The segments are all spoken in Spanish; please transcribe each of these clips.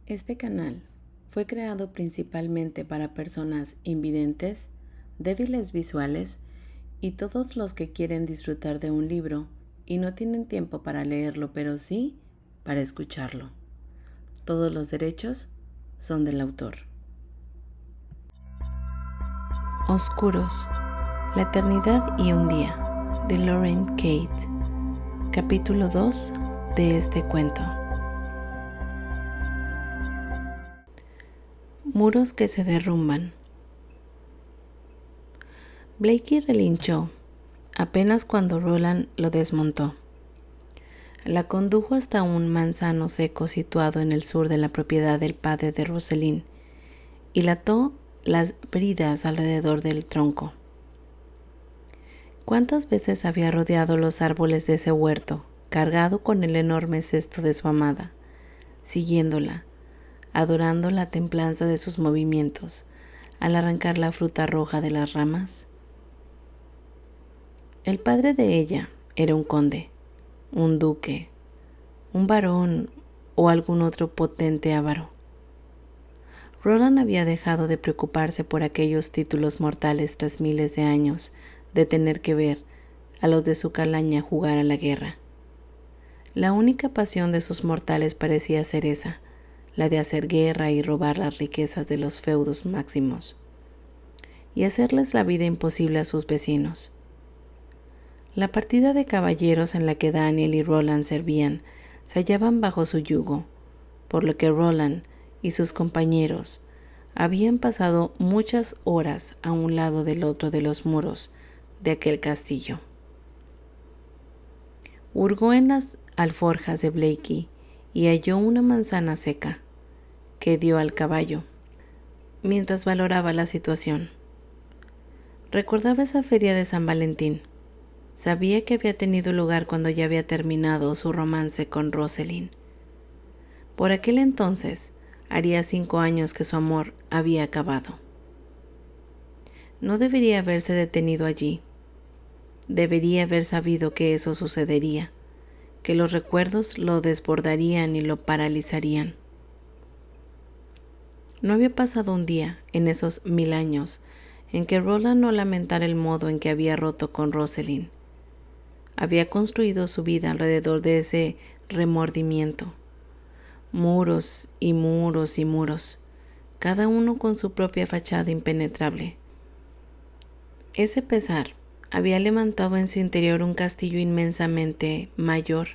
Este canal fue creado principalmente para personas invidentes, débiles visuales y todos los que quieren disfrutar de un libro y no tienen tiempo para leerlo, pero sí para escucharlo. Todos los derechos son del autor. Oscuros, la eternidad y un día, de Lauren Kate. Capítulo 2 de este cuento. Muros que se derrumban. Blakey relinchó apenas cuando Roland lo desmontó. La condujo hasta un manzano seco situado en el sur de la propiedad del padre de Rosalind y le ató las bridas alrededor del tronco. ¿Cuántas veces había rodeado los árboles de ese huerto, cargado con el enorme cesto de su amada, siguiéndola, adorando la templanza de sus movimientos al arrancar la fruta roja de las ramas? El padre de ella era un conde, un duque, un barón o algún otro potente avaro. Roland había dejado de preocuparse por aquellos títulos mortales tras miles de años de tener que ver a los de su calaña jugar a la guerra. La única pasión de sus mortales parecía ser esa, la de hacer guerra y robar las riquezas de los feudos máximos, y hacerles la vida imposible a sus vecinos. La partida de caballeros en la que Daniel y Roland servían se hallaban bajo su yugo, por lo que Roland y sus compañeros habían pasado muchas horas a un lado del otro de los muros de aquel castillo. Hurgó en las alforjas de Blakey y halló una manzana seca, que dio al caballo, mientras valoraba la situación. Recordaba esa feria de San Valentín. Sabía que había tenido lugar cuando ya había terminado su romance con Rosalind. Por aquel entonces, haría 5 años que su amor había acabado. No debería haberse detenido allí. Debería haber sabido que eso sucedería, que los recuerdos lo desbordarían y lo paralizarían. No había pasado un día en esos 1000 años en que Roland no lamentara el modo en que había roto con Rosalind. Había construido su vida alrededor de ese remordimiento. Muros y muros y muros, cada uno con su propia fachada impenetrable. Ese pesar había levantado en su interior un castillo inmensamente mayor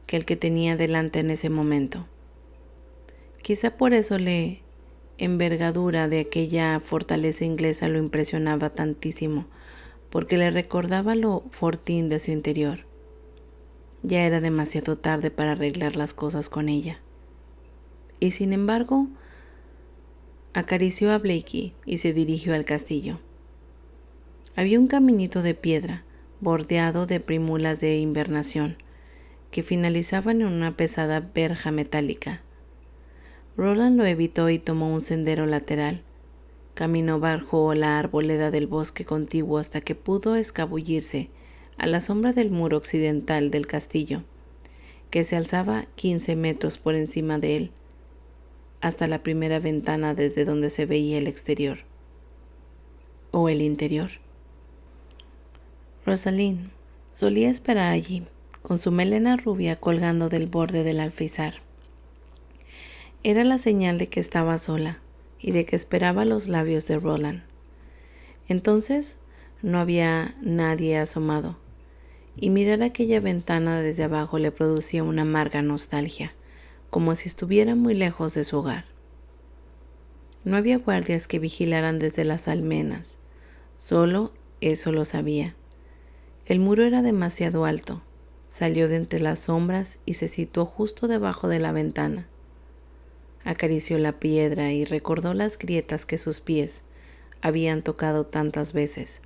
que el que tenía delante en ese momento. Quizá por eso la envergadura de aquella fortaleza inglesa lo impresionaba tantísimo, porque le recordaba lo fortín de su interior. Ya era demasiado tarde para arreglar las cosas con ella. Y sin embargo, acarició a Blakey y se dirigió al castillo. Había un caminito de piedra, bordeado de primulas de invernación, que finalizaban en una pesada verja metálica. Roland lo evitó y tomó un sendero lateral. Caminó bajo la arboleda del bosque contiguo hasta que pudo escabullirse a la sombra del muro occidental del castillo, que se alzaba 15 metros por encima de él, hasta la primera ventana desde donde se veía el exterior, o el interior. Rosalind solía esperar allí, con su melena rubia colgando del borde del alféizar. Era la señal de que estaba sola y de que esperaba los labios de Roland. Entonces no había nadie asomado, y mirar aquella ventana desde abajo le producía una amarga nostalgia, como si estuviera muy lejos de su hogar. No había guardias que vigilaran desde las almenas, solo eso lo sabía. El muro era demasiado alto. Salió de entre las sombras y se situó justo debajo de la ventana. Acarició la piedra y recordó las grietas que sus pies habían tocado tantas veces.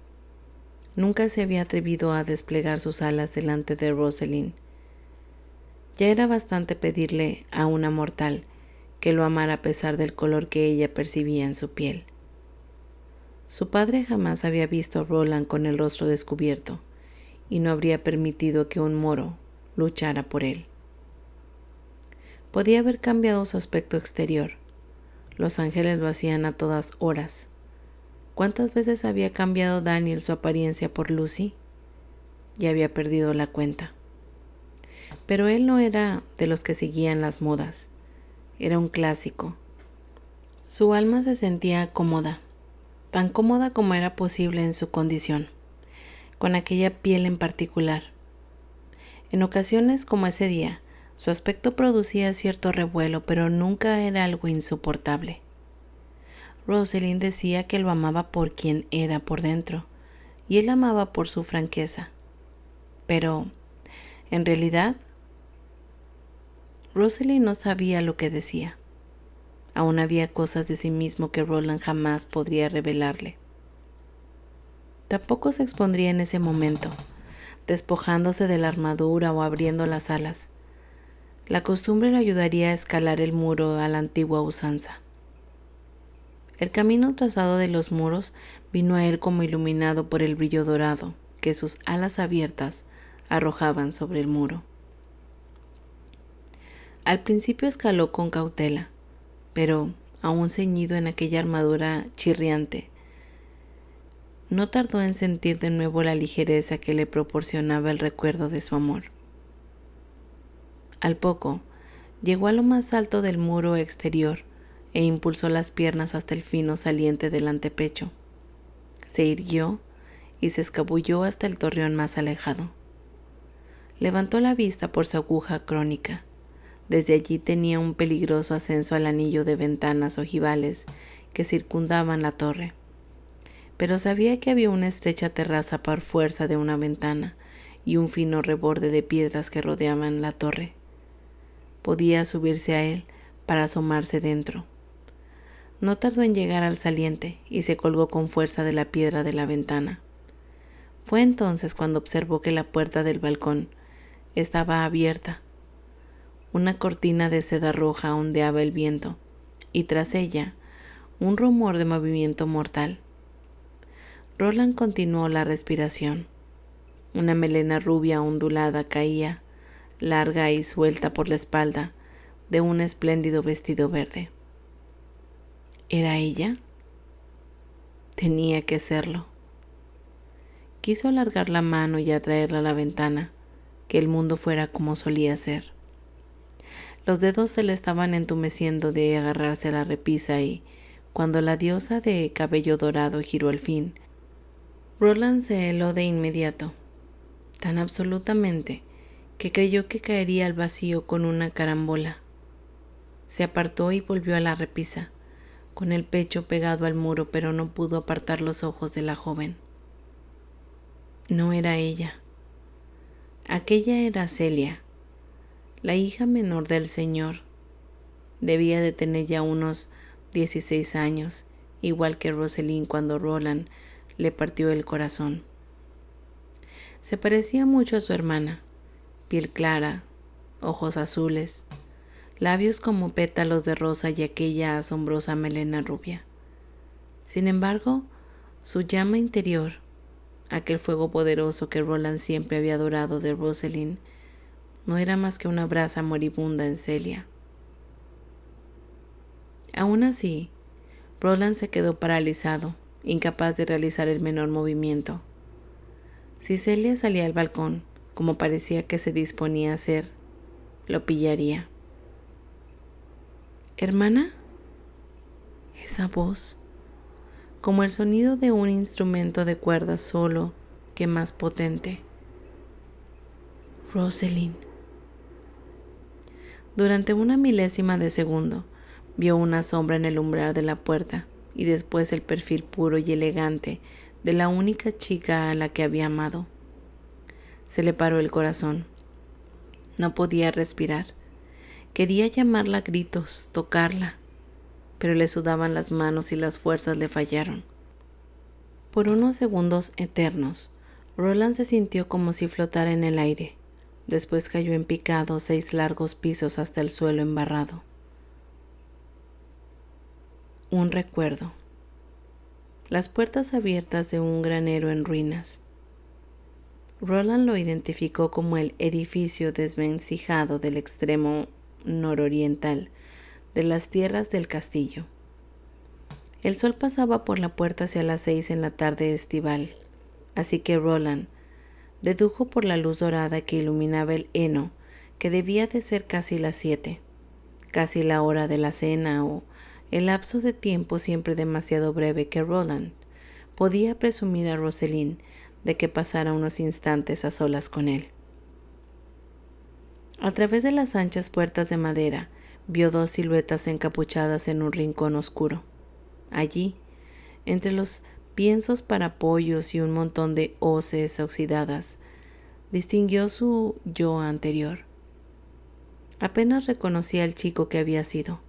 Nunca se había atrevido a desplegar sus alas delante de Rosalind. Ya era bastante pedirle a una mortal que lo amara a pesar del color que ella percibía en su piel. Su padre jamás había visto a Roland con el rostro descubierto y no habría permitido que un moro luchara por él. Podía haber cambiado su aspecto exterior. Los ángeles lo hacían a todas horas. ¿Cuántas veces había cambiado Daniel su apariencia por Lucy? Ya había perdido la cuenta. Pero él no era de los que seguían las modas. Era un clásico. Su alma se sentía cómoda, tan cómoda como era posible en su condición, con aquella piel en particular. En ocasiones como ese día, su aspecto producía cierto revuelo, pero nunca era algo insoportable. Rosalind decía que lo amaba por quien era por dentro, y él amaba por su franqueza. Pero, en realidad, Rosalind no sabía lo que decía. Aún había cosas de sí mismo que Roland jamás podría revelarle. Tampoco se expondría en ese momento, despojándose de la armadura o abriendo las alas. La costumbre le ayudaría a escalar el muro a la antigua usanza. El camino trazado de los muros vino a él como iluminado por el brillo dorado que sus alas abiertas arrojaban sobre el muro. Al principio escaló con cautela, pero, aún ceñido en aquella armadura chirriante, no tardó en sentir de nuevo la ligereza que le proporcionaba el recuerdo de su amor. Al poco, llegó a lo más alto del muro exterior e impulsó las piernas hasta el fino saliente del antepecho. Se irguió y se escabulló hasta el torreón más alejado. Levantó la vista por su aguja crónica. Desde allí tenía un peligroso ascenso al anillo de ventanas ojivales que circundaban la torre. Pero sabía que había una estrecha terraza por fuerza de una ventana y un fino reborde de piedras que rodeaban la torre. Podía subirse a él para asomarse dentro. No tardó en llegar al saliente y se colgó con fuerza de la piedra de la ventana. Fue entonces cuando observó que la puerta del balcón estaba abierta. Una cortina de seda roja ondeaba el viento, y tras ella, un rumor de movimiento mortal. Roland continuó la respiración. Una melena rubia ondulada caía, larga y suelta por la espalda, de un espléndido vestido verde. ¿Era ella? Tenía que serlo. Quiso alargar la mano y atraerla a la ventana, que el mundo fuera como solía ser. Los dedos se le estaban entumeciendo de agarrarse a la repisa y, cuando la diosa de cabello dorado giró al fin, Roland se heló de inmediato, tan absolutamente que creyó que caería al vacío con una carambola. Se apartó y volvió a la repisa, con el pecho pegado al muro, pero no pudo apartar los ojos de la joven. No era ella. Aquella era Celia, la hija menor del señor. Debía de tener ya unos 16 años, igual que Rosalind cuando Roland le partió el corazón. Se parecía mucho a su hermana, piel clara, ojos azules, labios como pétalos de rosa y aquella asombrosa melena rubia. Sin embargo, su llama interior, aquel fuego poderoso que Roland siempre había adorado de Rosalind, no era más que una brasa moribunda en Celia. Aún así, Roland se quedó paralizado, incapaz de realizar el menor movimiento. Si Celia salía al balcón, como parecía que se disponía a hacer, lo pillaría. ¿Hermana? Esa voz, como el sonido de un instrumento de cuerdas solo que más potente. Rosalind. Durante una milésima de segundo, vio una sombra en el umbral de la puerta y después el perfil puro y elegante de la única chica a la que había amado. Se le paró el corazón. No podía respirar. Quería llamarla a gritos, tocarla, pero le sudaban las manos y las fuerzas le fallaron. Por unos segundos eternos, Roland se sintió como si flotara en el aire. Después cayó en picado 6 largos pisos hasta el suelo embarrado. Un recuerdo. Las puertas abiertas de un granero en ruinas. Roland lo identificó como el edificio desvencijado del extremo nororiental de las tierras del castillo. El sol pasaba por la puerta hacia las 6 en la tarde estival, así que Roland dedujo por la luz dorada que iluminaba el heno que debía de ser casi las 7, casi la hora de la cena o el lapso de tiempo siempre demasiado breve que Roland podía presumir a Rosalind de que pasara unos instantes a solas con él. A través de las anchas puertas de madera vio 2 siluetas encapuchadas en un rincón oscuro. Allí, entre los piensos parapollos y un montón de hoces oxidadas, distinguió su yo anterior. Apenas reconocía al chico que había sido.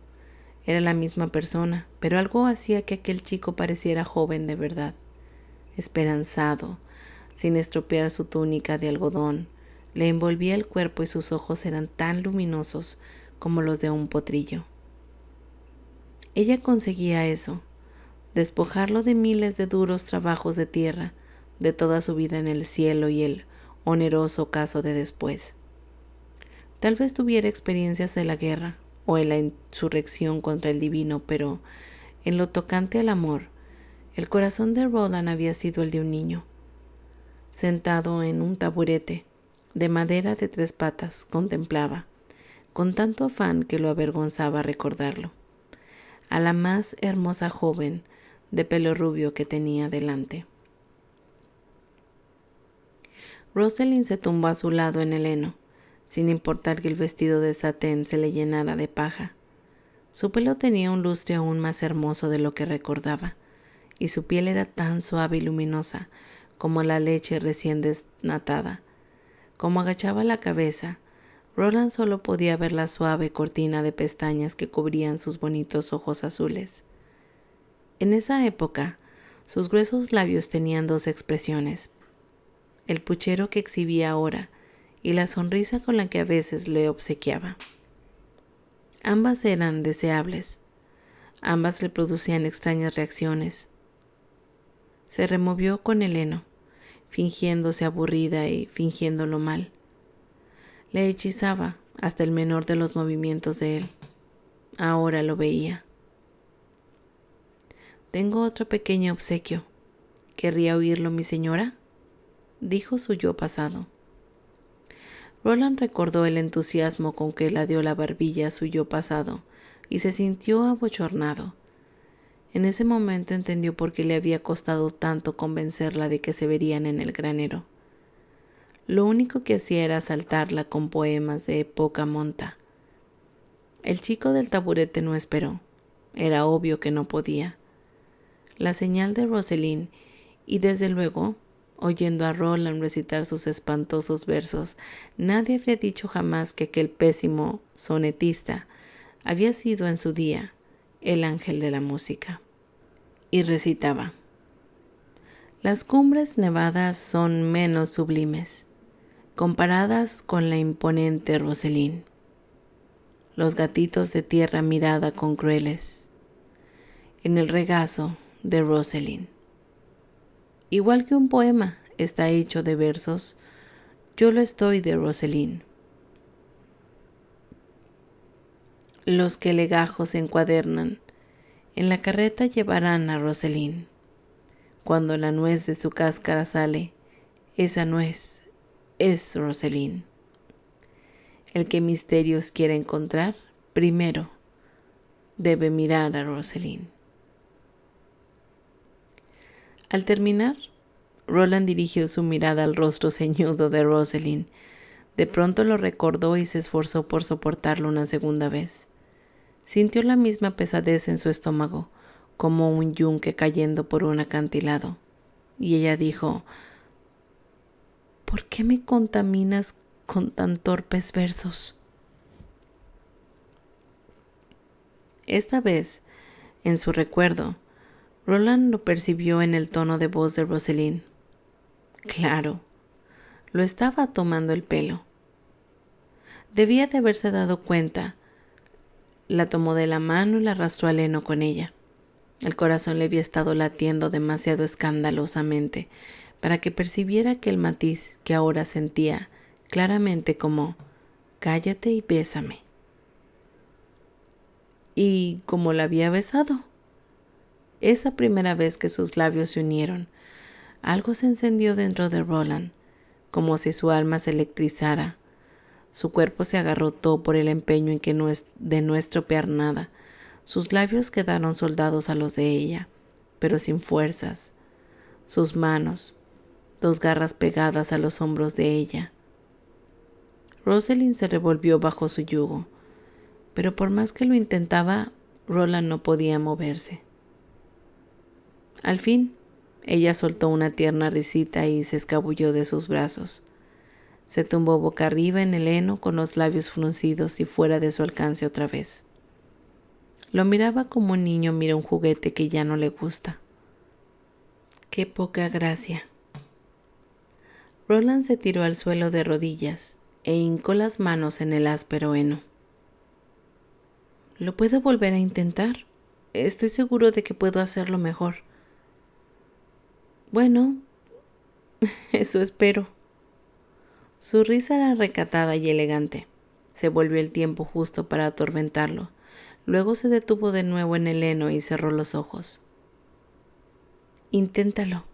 Era la misma persona, pero algo hacía que aquel chico pareciera joven de verdad, esperanzado, sin estropear su túnica de algodón. Le envolvía el cuerpo y sus ojos eran tan luminosos como los de un potrillo. Ella conseguía eso, despojarlo de miles de duros trabajos de tierra, de toda su vida en el cielo y el oneroso caso de después. Tal vez tuviera experiencias de la guerra o en la insurrección contra el divino, pero en lo tocante al amor, el corazón de Roland había sido el de un niño. Sentado en un taburete de madera de 3 patas, contemplaba, con tanto afán que lo avergonzaba recordarlo, a la más hermosa joven de pelo rubio que tenía delante. Rosalind se tumbó a su lado en el heno, sin importar que el vestido de satén se le llenara de paja. Su pelo tenía un lustre aún más hermoso de lo que recordaba, y su piel era tan suave y luminosa como la leche recién desnatada. Como agachaba la cabeza, Roland solo podía ver la suave cortina de pestañas que cubrían sus bonitos ojos azules. En esa época, sus gruesos labios tenían 2 expresiones: el puchero que exhibía ahora y la sonrisa con la que a veces le obsequiaba. Ambas eran deseables, ambas le producían extrañas reacciones. Se removió con el heno, fingiéndose aburrida y fingiéndolo mal. Le hechizaba hasta el menor de los movimientos de él. Ahora lo veía. «Tengo otro pequeño obsequio. ¿Querría oírlo, mi señora?», dijo su yo pasado. Roland recordó el entusiasmo con que ladeó la barbilla a su yo pasado y se sintió abochornado. En ese momento entendió por qué le había costado tanto convencerla de que se verían en el granero. Lo único que hacía era asaltarla con poemas de poca monta. El chico del taburete no esperó. Era obvio que no podía. La señal de Rosalind, y desde luego, oyendo a Roland recitar sus espantosos versos, nadie habría dicho jamás que aquel pésimo sonetista había sido en su día el ángel de la música. Y recitaba: «Las cumbres nevadas son menos sublimes, comparadas con la imponente Rosalind. Los gatitos de tierra mirada con crueles, en el regazo de Rosalind. Igual que un poema está hecho de versos, yo lo estoy de Rosalind. Los que legajos encuadernan, en la carreta llevarán a Rosalind. Cuando la nuez de su cáscara sale, esa nuez es Rosalind. El que misterios quiera encontrar, primero debe mirar a Rosalind». Al terminar, Roland dirigió su mirada al rostro ceñudo de Rosalind. De pronto lo recordó y se esforzó por soportarlo una segunda vez. Sintió la misma pesadez en su estómago, como un yunque cayendo por un acantilado. Y ella dijo: «¿Por qué me contaminas con tan torpes versos?». Esta vez, en su recuerdo, Roland lo percibió en el tono de voz de Rosalind. Claro, lo estaba tomando el pelo. Debía de haberse dado cuenta. La tomó de la mano y la arrastró al heno con ella. El corazón le había estado latiendo demasiado escandalosamente para que percibiera aquel matiz que ahora sentía claramente como «cállate y bésame». y como la había besado. Esa primera vez que sus labios se unieron, algo se encendió dentro de Roland, como si su alma se electrizara. Su cuerpo se agarrotó por el empeño en que de no estropear nada. Sus labios quedaron soldados a los de ella, pero sin fuerzas. Sus manos, dos garras pegadas a los hombros de ella. Rosalind se revolvió bajo su yugo, pero por más que lo intentaba, Roland no podía moverse. Al fin, ella soltó una tierna risita y se escabulló de sus brazos. Se tumbó boca arriba en el heno con los labios fruncidos y fuera de su alcance otra vez. Lo miraba como un niño mira un juguete que ya no le gusta. ¡Qué poca gracia! Roland se tiró al suelo de rodillas e hincó las manos en el áspero heno. ¿Lo puedo volver a intentar? Estoy seguro de que puedo hacerlo mejor. Bueno, eso espero. Su risa era recatada y elegante. Se volvió el tiempo justo para atormentarlo. Luego se detuvo de nuevo en el heno y cerró los ojos. Inténtalo.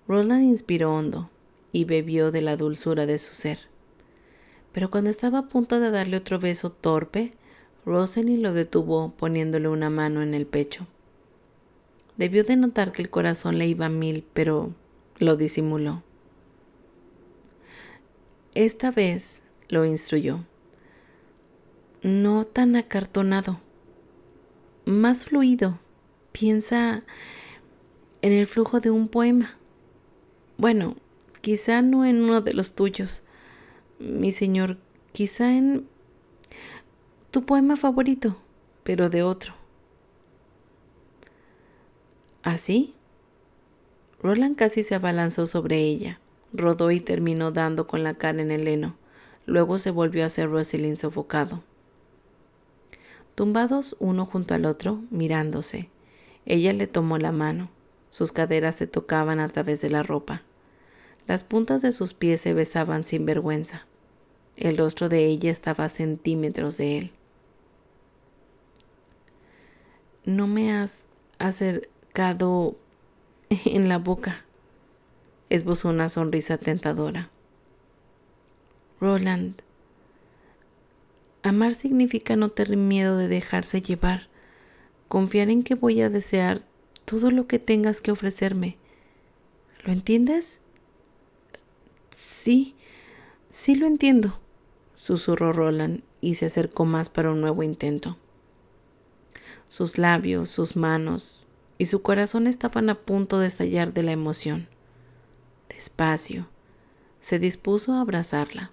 Roland inspiró hondo y bebió de la dulzura de su ser. Pero cuando estaba a punto de darle otro beso torpe, Rosalind lo detuvo poniéndole una mano en el pecho. Debió de notar que el corazón le iba a mil, pero lo disimuló. Esta vez lo instruyó. No tan acartonado, más fluido. Piensa en el flujo de un poema. Bueno, quizá no en uno de los tuyos, mi señor, quizá en tu poema favorito, pero de otro. ¿Así? Roland casi se abalanzó sobre ella, rodó y terminó dando con la cara en el heno. Luego se volvió hacia Rosalind sofocado. Tumbados uno junto al otro, mirándose, ella le tomó la mano. Sus caderas se tocaban a través de la ropa. Las puntas de sus pies se besaban sin vergüenza. El rostro de ella estaba a centímetros de él. No me has acercado en la boca, esbozó una sonrisa tentadora. Roland, amar significa no tener miedo de dejarse llevar, confiar en que voy a desear todo lo que tengas que ofrecerme. ¿Lo entiendes? Sí lo entiendo, susurró Roland y se acercó más para un nuevo intento. Sus labios, sus manos y su corazón estaban a punto de estallar de la emoción. Despacio, se dispuso a abrazarla.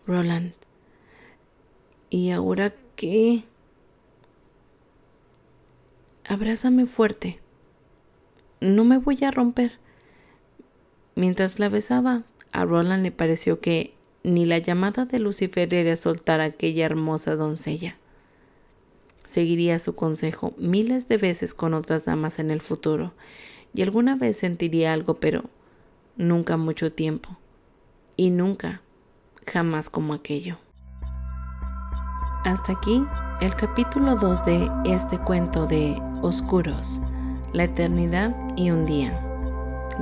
Roland, ¿y ahora qué? Abrázame fuerte. No me voy a romper. Mientras la besaba, a Roland le pareció que ni la llamada de Lucifer era soltar a aquella hermosa doncella. Seguiría su consejo miles de veces con otras damas en el futuro, y alguna vez sentiría algo, pero nunca mucho tiempo, y nunca, jamás como aquello. Hasta aquí el capítulo 2 de este cuento de Oscuros, la eternidad y un día.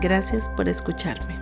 Gracias por escucharme.